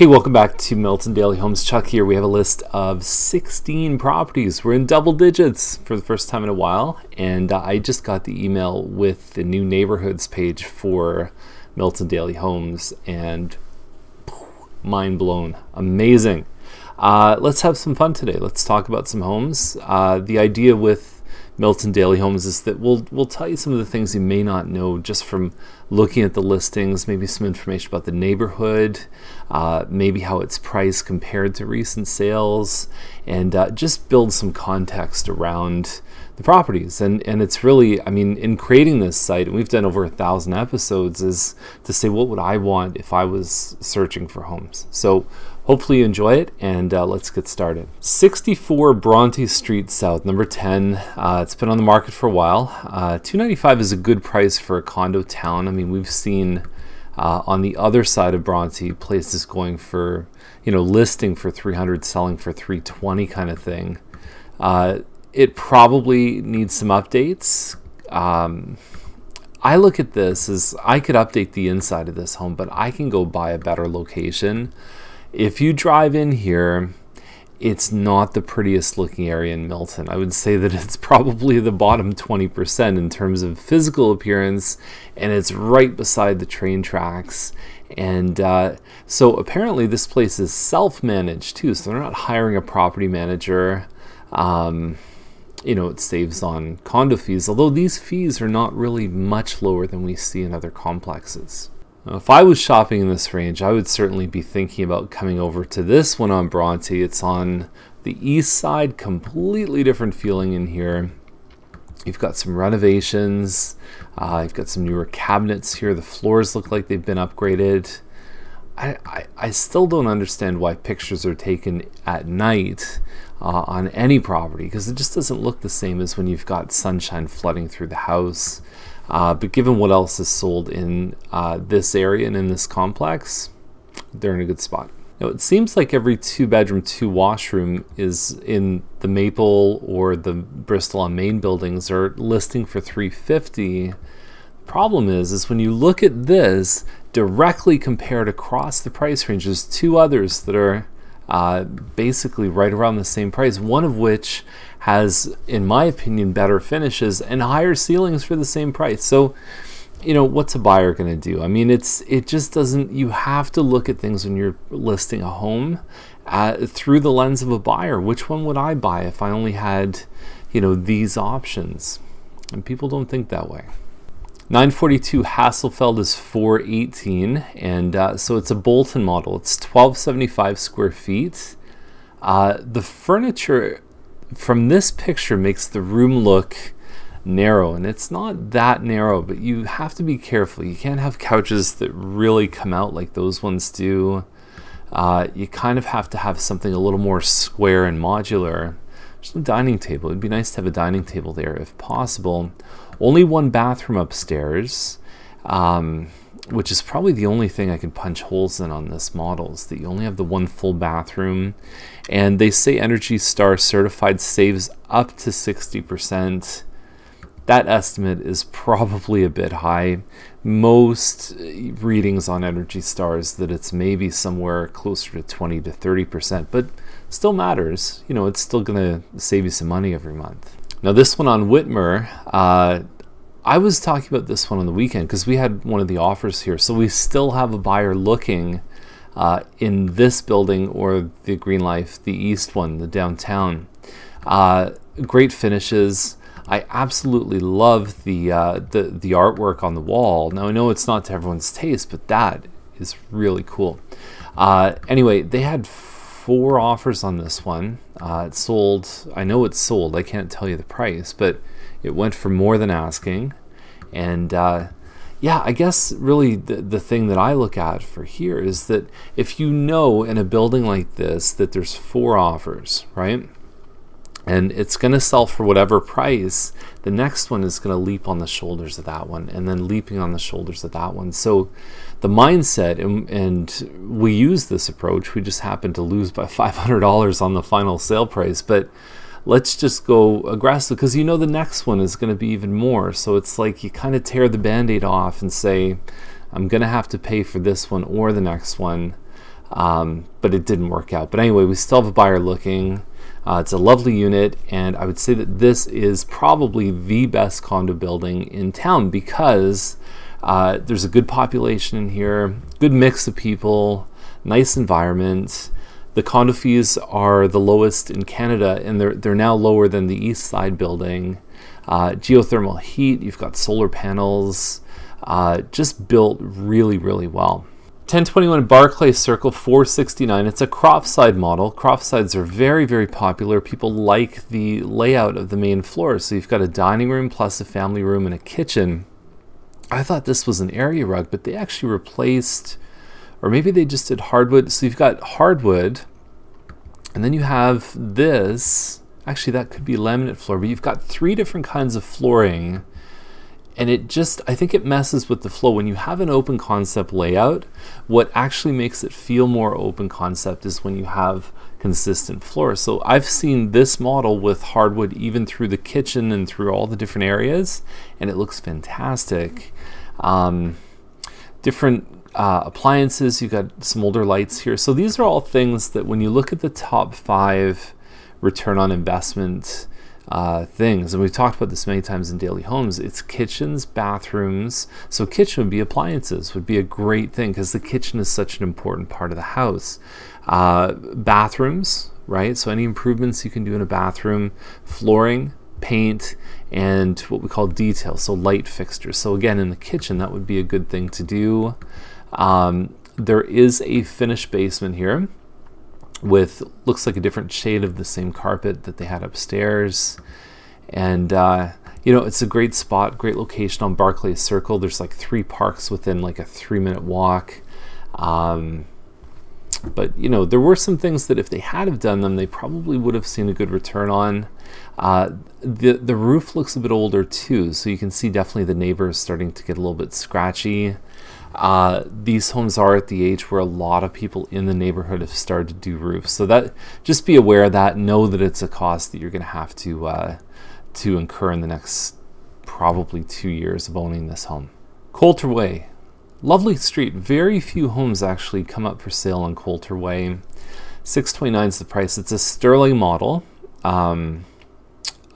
Hey, welcome back to Milton Daily Homes. Chuck here. We have a list of 16 properties. We're in double digits for the first time in a while, and I just got the email with the new neighborhoods page for Milton Daily Homes, and mind blown. Amazing. Let's have some fun today. Let's talk about some homes. The idea with Milton Daily Homes is that we'll tell you some of the things you may not know just from looking at the listings, maybe some information about the neighborhood, maybe how it's priced compared to recent sales, and just build some context around the properties. And it's really, I mean, in creating this site, and we've done over 1,000 episodes, is to say, what would I want if I was searching for homes? So hopefully you enjoy it, and let's get started. 64 Bronte Street South, number 10. It's been on the market for a while. $295 is a good price for a condo town. I mean, we've seen on the other side of Bronte places going for, listing for $300, selling for $320 kind of thing. It probably needs some updates. I look at this as I could update the inside of this home, but I can go buy a better location. If you drive in here, it's not the prettiest looking area in Milton. I would say that it's probably the bottom 20% in terms of physical appearance, and it's right beside the train tracks. And so apparently this place is self-managed too, so they're not hiring a property manager. It saves on condo fees, although these fees are not really much lower than we see in other complexes. Now, if I was shopping in this range, I would certainly be thinking about coming over to this one on Bronte. It's on the east side, completely different feeling in here. You've got some renovations, you've got some newer cabinets here. The floors look like they've been upgraded. I still don't understand why pictures are taken at night on any property, because it just doesn't look the same as when you've got sunshine flooding through the house. But given what else is sold in this area and in this complex, they're in a good spot. Now, it seems like every 2-bedroom, 2-washroom is in the Maple or the Bristol on Main buildings are listing for $350. The problem is when you look at this directly compared across the price range, there's two others that are basically right around the same price, one of which has, in my opinion, better finishes and higher ceilings for the same price. So, what's a buyer going to do? I mean, it just doesn't, you have to look at things when you're listing a home through the lens of a buyer. Which one would I buy if I only had, these options? And people don't think that way. 942 Hasselfeld is $418, and so it's a Bolton model. It's 1,275 square feet. The furniture from this picture makes the room look narrow, and it's not that narrow, but you have to be careful. You can't have couches that really come out like those ones do. You kind of have to have something a little more square and modular. There's no dining table. It'd be nice to have a dining table there if possible. Only one bathroom upstairs, which is probably the only thing I can punch holes in on this model, is that you only have the one full bathroom. And they say Energy Star certified saves up to 60%. That estimate is probably a bit high. Most readings on Energy Star is that it's maybe somewhere closer to 20 to 30%, but still matters. It's still going to save you some money every month. Now this one on Whitmer, I was talking about this one on the weekend because we had one of the offers here. So we still have a buyer looking in this building or the Green Life, the east one, the downtown. Great finishes. I absolutely love the artwork on the wall. Now I know it's not to everyone's taste, but that is really cool. Anyway, they had 4 offers on this one. It sold, I know it's sold, I can't tell you the price, but it went for more than asking. And yeah, I guess really the thing that I look at for here is that if in a building like this that there's 4 offers, right? And it's going to sell for whatever price, the next one is going to leap on the shoulders of that one, and then leaping on the shoulders of that one. So the mindset, and we use this approach, we just happen to lose by $500 on the final sale price, but let's just go aggressive because the next one is going to be even more. So it's like you kind of tear the band-aid off and say, I'm going to have to pay for this one or the next one. but it didn't work out. But anyway, we still have a buyer looking. It's a lovely unit, and I would say that this is probably the best condo building in town because there's a good population in here, good mix of people, nice environment. The condo fees are the lowest in Canada, and they're now lower than the East Side building. Geothermal heat, you've got solar panels, just built really, really well. 1021 Barclay Circle, 469. It's a Cropside model. Cropsides are very, very popular. People like the layout of the main floor. So you've got a dining room plus a family room and a kitchen. I thought this was an area rug, but they actually replaced, or maybe they just did hardwood. So you've got hardwood, and then you have this. Actually, that could be laminate floor, but you've got 3 different kinds of flooring. And it just, I think it messes with the flow. When you have an open concept layout, what actually makes it feel more open concept is when you have consistent floors. So I've seen this model with hardwood even through the kitchen and through all the different areas, and it looks fantastic. Different appliances, you've got some older lights here. So these are all things that when you look at the top 5 return on investment things, and we've talked about this many times in Daily Homes, it's kitchens, bathrooms. So kitchen would be appliances, would be a great thing because the kitchen is such an important part of the house. Bathrooms, right? So any improvements you can do in a bathroom, flooring, paint, and what we call detail, so light fixtures. So again, in the kitchen, that would be a good thing to do. There is a finished basement here with, looks like a different shade of the same carpet that they had upstairs. And you know, it's a great spot, great location on Barclay Circle. There's like 3 parks within like a 3-minute walk. But you know, there were some things that if they had have done them, they probably would have seen a good return on. The roof looks a bit older too, so you can see definitely the neighbors starting to get a little bit scratchy. These homes are at the age where a lot of people in the neighborhood have started to do roofs. So that, just be aware of that. Know that it's a cost that you're going to have to incur in the next probably 2 years of owning this home. Coulter Way, lovely street. Very few homes actually come up for sale on Coulter Way. $629 is the price. It's a Sterling model.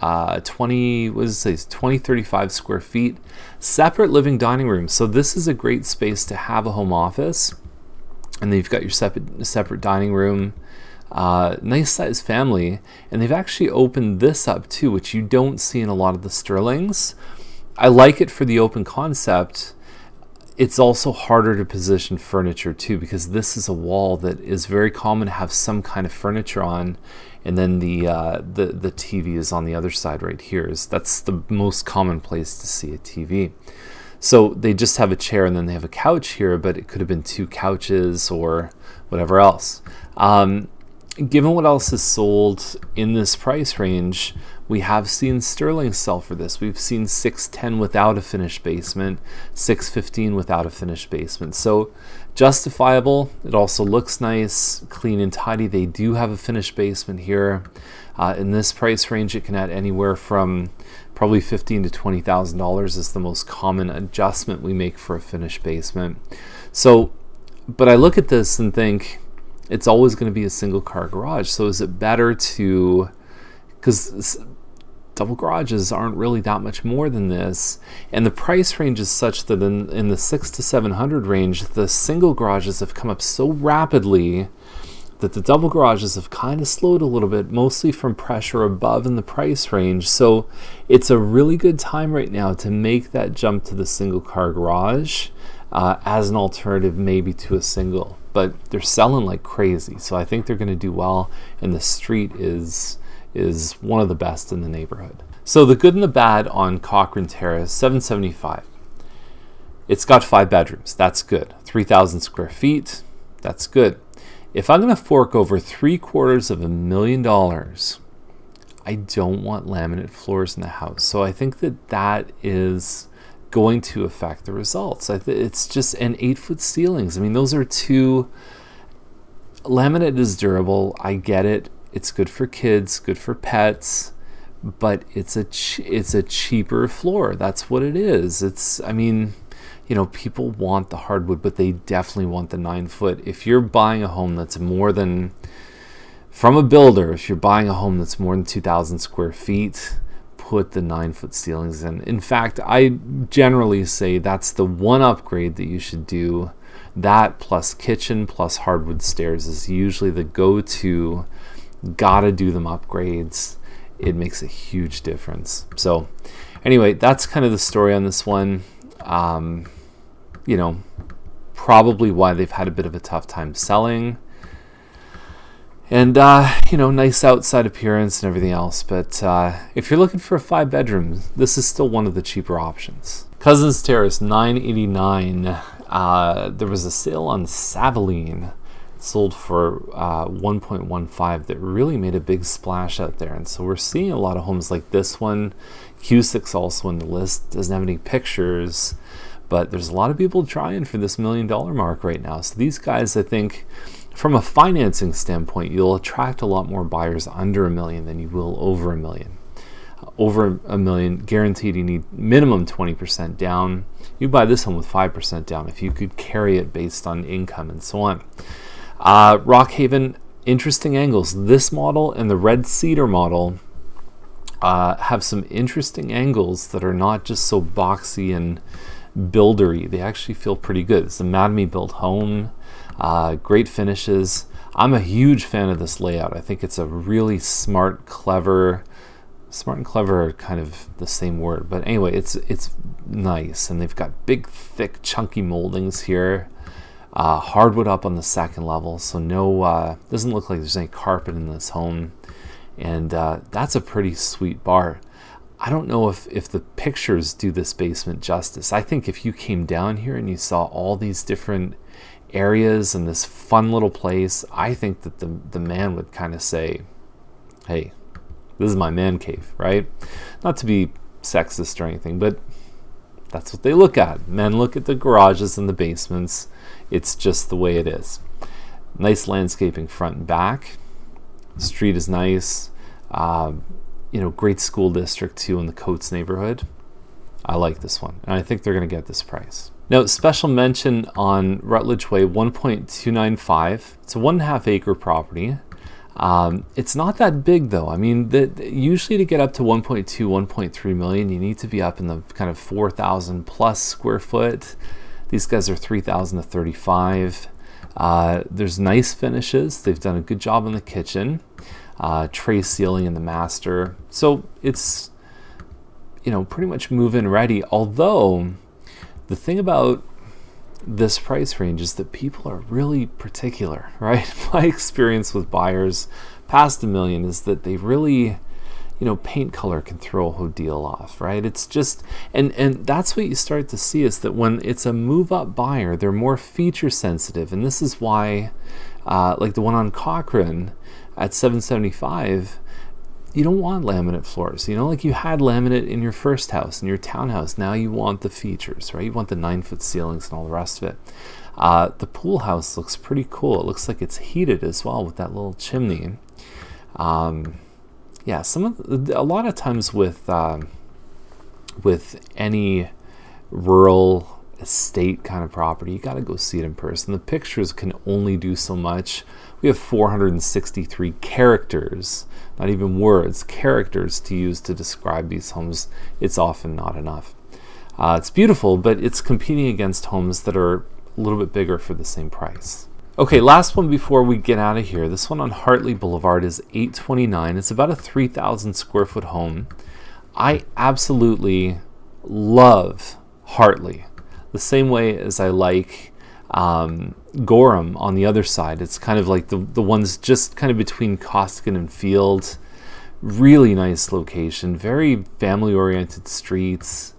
2035 square feet, separate living dining room. So this is a great space to have a home office, and then you've got your separate dining room. Nice size family, and they've actually opened this up too, which you don't see in a lot of the Sterlings. I like it for the open concept. It's also harder to position furniture too, because this is a wall that is very common to have some kind of furniture on, and then the TV is on the other side right here. That's the most common place to see a TV. So they just have a chair and then they have a couch here, but it could have been 2 couches or whatever else. Given what else is sold in this price range, we have seen Sterling sell for this. We've seen $610 without a finished basement, $615 without a finished basement. So justifiable. It also looks nice, clean and tidy. They do have a finished basement here. In this price range, it can add anywhere from probably $15,000 to $20,000 is the most common adjustment we make for a finished basement. So, but I look at this and think, it's always going to be a single car garage. So is it better to, because double garages aren't really that much more than this, and the price range is such that in the $600 to $700 range, the single garages have come up so rapidly that the double garages have kind of slowed a little bit, mostly from pressure above in the price range. So it's a really good time right now to make that jump to the single car garage as an alternative maybe to a single. But they're selling like crazy, so I think they're going to do well, and the street is one of the best in the neighborhood. So the good and the bad on Cochrane Terrace, $775. It's got 5 bedrooms. That's good. 3,000 square feet. That's good. If I'm going to fork over $750,000, I don't want laminate floors in the house. So I think that is going to affect the results. It's just, and 8-foot ceilings. I mean, those are 2. Laminate is durable. I get it. It's good for kids, good for pets, but it's a cheaper floor. That's what it is. I mean, you know, people want the hardwood, but they definitely want the 9-foot. If you're buying a home that's more than, from a builder, if you're buying a home that's more than 2,000 square feet, put the 9-foot ceilings in. In fact, I generally say that's the one upgrade that you should do. That plus kitchen plus hardwood stairs is usually the go-to. Gotta do them upgrades. It makes a huge difference. So anyway, that's kind of the story on this one. You know, probably why they've had a bit of a tough time selling. And, you know, nice outside appearance and everything else. But if you're looking for a 5-bedroom, this is still one of the cheaper options. Cousens Terrace, $989. There was a sale on Savaline. It sold for $1.15 that really made a big splash out there. And so we're seeing a lot of homes like this one. Q6 also in the list. Doesn't have any pictures. But there's a lot of people trying for this $1 million mark right now. So these guys, I think, from a financing standpoint, you'll attract a lot more buyers under $1 million than you will over $1 million. Over $1 million, guaranteed you need minimum 20% down. You buy this home with 5% down if you could carry it based on income and so on. Rockhaven, interesting angles. This model and the red cedar model have some interesting angles that are not just so boxy and buildery. They actually feel pretty good. It's a Madame built home, great finishes. I'm a huge fan of this layout. I think it's a really smart and clever are kind of the same word, but anyway, it's nice, and they've got big, thick, chunky moldings here. Hardwood up on the second level, so no, doesn't look like there's any carpet in this home, and that's a pretty sweet bar. I don't know if the pictures do this basement justice. I think if you came down here and you saw all these different areas and this fun little place, I think that the man would kind of say, hey, this is my man cave, right? Not to be sexist or anything, but that's what they look at. Men look at the garages and the basements. It's just the way it is. Nice landscaping front and back. The street is nice. You know, great school district too in the Coates neighborhood. I like this one, and I think they're going to get this price. Now, special mention on Rutledge Way, 1.295. It's a 1.5 acre property. It's not that big though. I mean, usually to get up to 1.2, 1.3 million, you need to be up in the kind of 4,000 plus square foot. These guys are 3,000 to 35. There's nice finishes. They've done a good job on the kitchen. Tray ceiling in the master. So it's, you know, pretty much move-in ready. Although the thing about this price range is that people are really particular, right? My experience with buyers past $1 million is that they really, you know, paint color can throw a whole deal off, right? It's just, and that's what you start to see is that when it's a move-up buyer, they're more feature sensitive, and this is why, like the one on Cochrane at $775, you don't want laminate floors. You know, like you had laminate in your first house, in your townhouse. Now you want the features, right? You want the 9-foot ceilings and all the rest of it. The pool house looks pretty cool. It looks like it's heated as well with that little chimney. Yeah, a lot of times with any rural estate kind of property, you got to go see it in person. The pictures can only do so much. We have 463 characters, not even words, characters to use to describe these homes. It's often not enough. It's beautiful, but it's competing against homes that are a little bit bigger for the same price. Okay, last one before we get out of here. This one on Hartley Boulevard is $829. It's about a 3,000 square foot home. I absolutely love Hartley, the same way as I like Gorham on the other side. It's kind of like the ones just kind of between Costigan and Field. Really nice location, very family-oriented streets.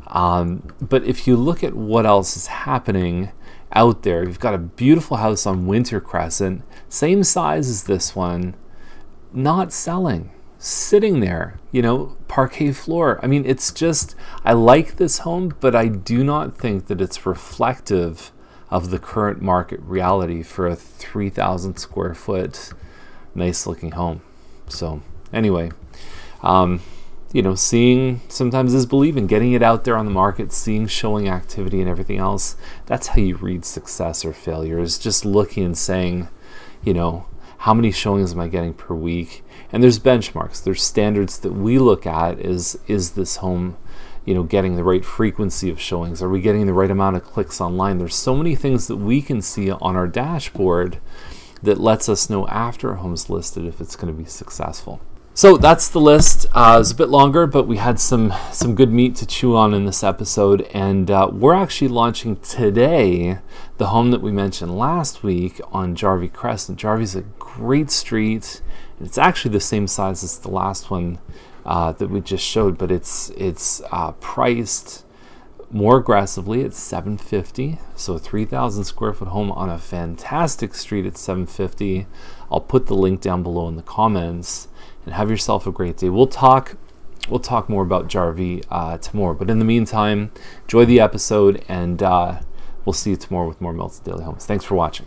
But if you look at what else is happening out there, you've got a beautiful house on Winter Crescent, same size as this one, not selling, sitting there, you know, parquet floor. I mean, it's just, I like this home, but I do not think that it's reflective of the current market reality for a 3,000 square foot nice looking home. So anyway, seeing sometimes is believing, getting it out there on the market, seeing showing activity and everything else. That's how you read success or failure, is just looking and saying, how many showings am I getting per week? And there's benchmarks, there's standards that we look at. Is this home, getting the right frequency of showings? Are we getting the right amount of clicks online? There's so many things that we can see on our dashboard that lets us know after a home's listed if it's going to be successful. So that's the list. It was a bit longer, but we had some good meat to chew on in this episode. And we're actually launching today the home that we mentioned last week on Jarvie Crescent. Jarvie's a great street. It's actually the same size as the last one that we just showed, but it's priced more aggressively at $750. So a 3,000 square foot home on a fantastic street at $750. I'll put the link down below in the comments. And have yourself a great day. We'll talk more about Jarvie tomorrow. But in the meantime, enjoy the episode, and we'll see you tomorrow with more Milton Daily Homes. Thanks for watching.